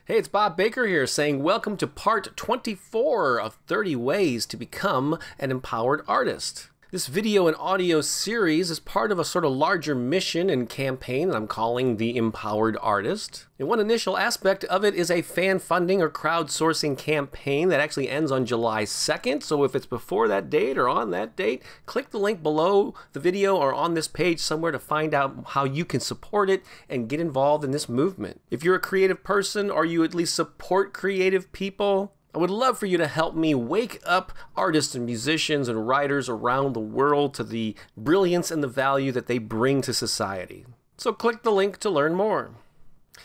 Hey, it's Bob Baker here saying welcome to part 24 of 30 ways to become an empowered artist. This video and audio series is part of a sort of larger mission and campaign that I'm calling the Empowered Artist. And one initial aspect of it is a fan funding or crowdsourcing campaign that actually ends on July 2nd. So if it's before that date or on that date, click the link below the video or on this page somewhere to find out how you can support it and get involved in this movement. If you're a creative person or you at least support creative people, I would love for you to help me wake up artists and musicians and writers around the world to the brilliance and the value that they bring to society. So click the link to learn more.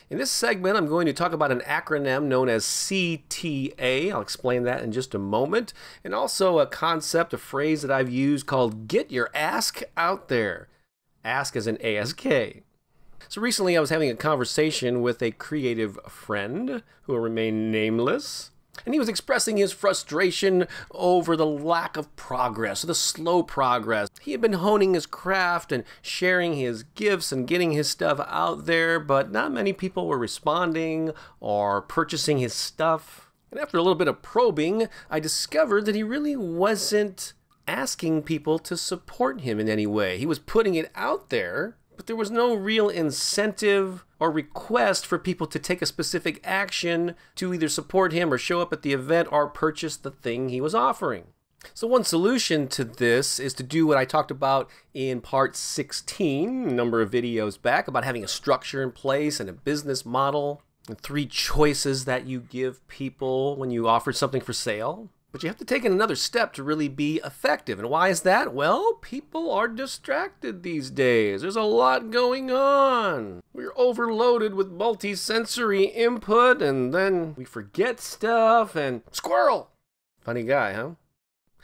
In this segment, I'm going to talk about an acronym known as CTA. I'll explain that in just a moment. And also a concept, a phrase that I've used called get your ask out there. Ask as in ASK. So recently I was having a conversation with a creative friend who will remain nameless. And he was expressing his frustration over the lack of progress, the slow progress. He had been honing his craft and sharing his gifts and getting his stuff out there, but not many people were responding or purchasing his stuff. And after a little bit of probing, I discovered that he really wasn't asking people to support him in any way. He was putting it out there, but there was no real incentive or request for people to take a specific action to either support him or show up at the event or purchase the thing he was offering. So one solution to this is to do what I talked about in part 16, a number of videos back, about having a structure in place and a business model, and 3 choices that you give people when you offer something for sale. But you have to take another step to really be effective. And why is that? Well, people are distracted these days. There's a lot going on. We're overloaded with multi-sensory input, and then we forget stuff, and squirrel! Funny guy, huh?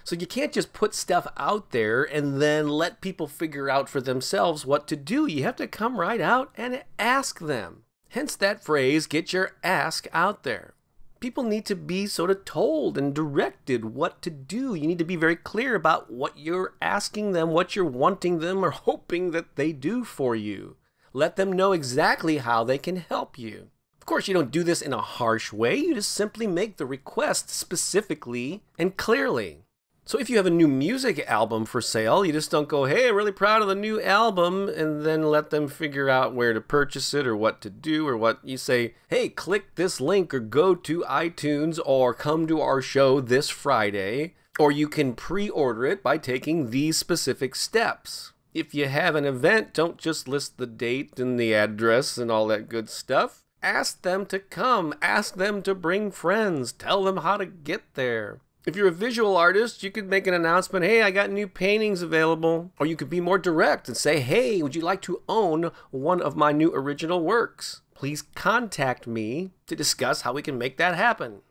So you can't just put stuff out there and then let people figure out for themselves what to do. You have to come right out and ask them. Hence that phrase, get your ask out there. People need to be sort of told and directed what to do. You need to be very clear about what you're asking them, what you're wanting them or hoping that they do for you. Let them know exactly how they can help you. Of course, you don't do this in a harsh way. You just simply make the request specifically and clearly. So if you have a new music album for sale, you just don't go, hey, I'm really proud of the new album, and then let them figure out where to purchase it or what to do or what. You say, hey, click this link or go to iTunes or come to our show this Friday, or you can pre-order it by taking these specific steps. If you have an event, don't just list the date and the address and all that good stuff. Ask them to come. Ask them to bring friends. Tell them how to get there. If you're a visual artist, you could make an announcement, hey, I got new paintings available. Or you could be more direct and say, hey, would you like to own one of my new original works? Please contact me to discuss how we can make that happen.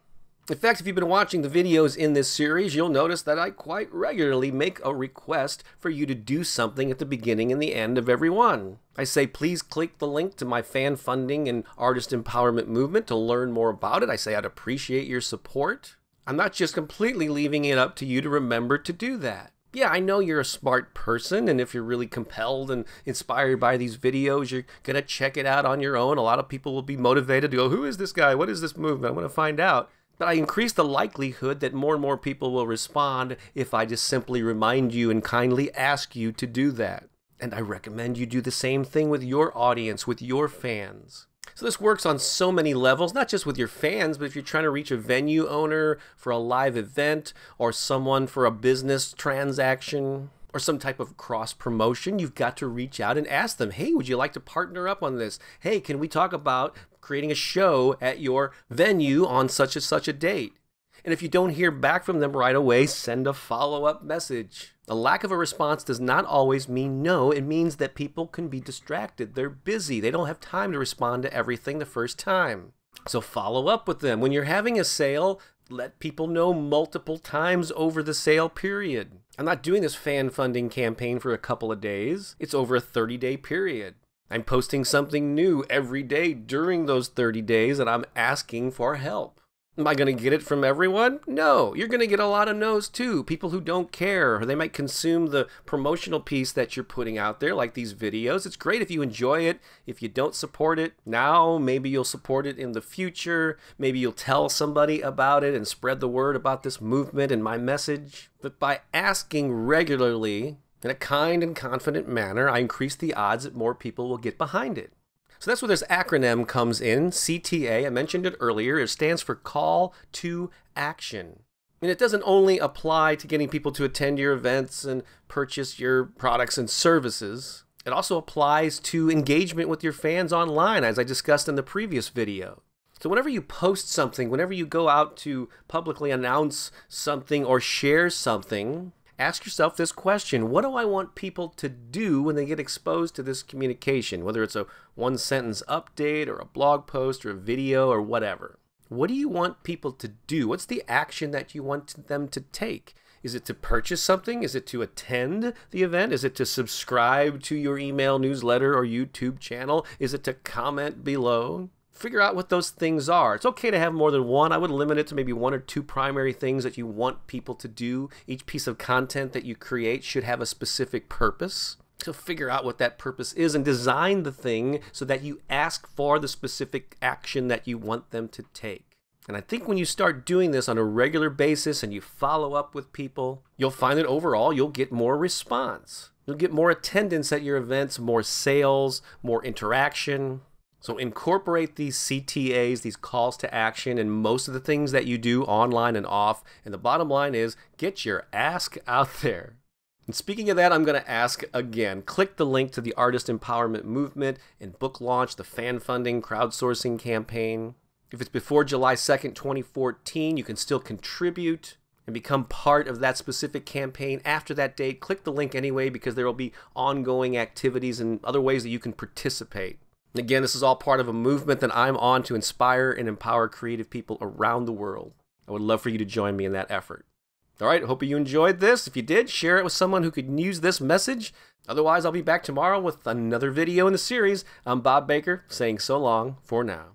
In fact, if you've been watching the videos in this series, you'll notice that I quite regularly make a request for you to do something at the beginning and the end of every one. I say, please click the link to my fan funding and artist empowerment movement to learn more about it. I say, I'd appreciate your support. I'm not just completely leaving it up to you to remember to do that. Yeah, I know you're a smart person, and if you're really compelled and inspired by these videos, you're going to check it out on your own. A lot of people will be motivated to go, who is this guy? What is this movement? I want to find out. But I increase the likelihood that more and more people will respond if I just simply remind you and kindly ask you to do that. And I recommend you do the same thing with your audience, with your fans. So this works on so many levels, not just with your fans, but if you're trying to reach a venue owner for a live event or someone for a business transaction or some type of cross promotion, you've got to reach out and ask them, hey, would you like to partner up on this? Hey, can we talk about creating a show at your venue on such and such a date? And if you don't hear back from them right away, send a follow-up message. A lack of a response does not always mean no. It means that people can be distracted. They're busy. They don't have time to respond to everything the first time. So follow up with them. When you're having a sale, let people know multiple times over the sale period. I'm not doing this fan funding campaign for a couple of days. It's over a 30-day period. I'm posting something new every day during those 30 days and I'm asking for help. Am I going to get it from everyone? No, you're going to get a lot of no's too. People who don't care, or they might consume the promotional piece that you're putting out there, like these videos. It's great if you enjoy it. If you don't support it now, maybe you'll support it in the future. Maybe you'll tell somebody about it and spread the word about this movement and my message. But by asking regularly, in a kind and confident manner, I increase the odds that more people will get behind it. So that's where this acronym comes in, CTA. I mentioned it earlier. It stands for Call to Action. And it doesn't only apply to getting people to attend your events and purchase your products and services. It also applies to engagement with your fans online, as I discussed in the previous video. So whenever you post something, whenever you go out to publicly announce something or share something, ask yourself this question: what do I want people to do when they get exposed to this communication? Whether it's a one-sentence update or a blog post or a video or whatever. What do you want people to do? What's the action that you want them to take? Is it to purchase something? Is it to attend the event? Is it to subscribe to your email newsletter or YouTube channel? Is it to comment below? Figure out what those things are. It's okay to have more than one. I would limit it to maybe 1 or 2 primary things that you want people to do. Each piece of content that you create should have a specific purpose. So figure out what that purpose is and design the thing so that you ask for the specific action that you want them to take. And I think when you start doing this on a regular basis and you follow up with people, you'll find that overall you'll get more response. You'll get more attendance at your events, more sales, more interaction. So incorporate these CTAs, these calls to action, in most of the things that you do online and off. And the bottom line is, get your ask out there. And speaking of that, I'm going to ask again. Click the link to the Artist Empowerment Movement and book launch, the fan funding crowdsourcing campaign. If it's before July 2nd, 2014, you can still contribute and become part of that specific campaign after that date. Click the link anyway, because there will be ongoing activities and other ways that you can participate. Again, this is all part of a movement that I'm on to inspire and empower creative people around the world. I would love for you to join me in that effort. All right, hope you enjoyed this. If you did, share it with someone who could use this message. Otherwise, I'll be back tomorrow with another video in the series. I'm Bob Baker, saying so long for now.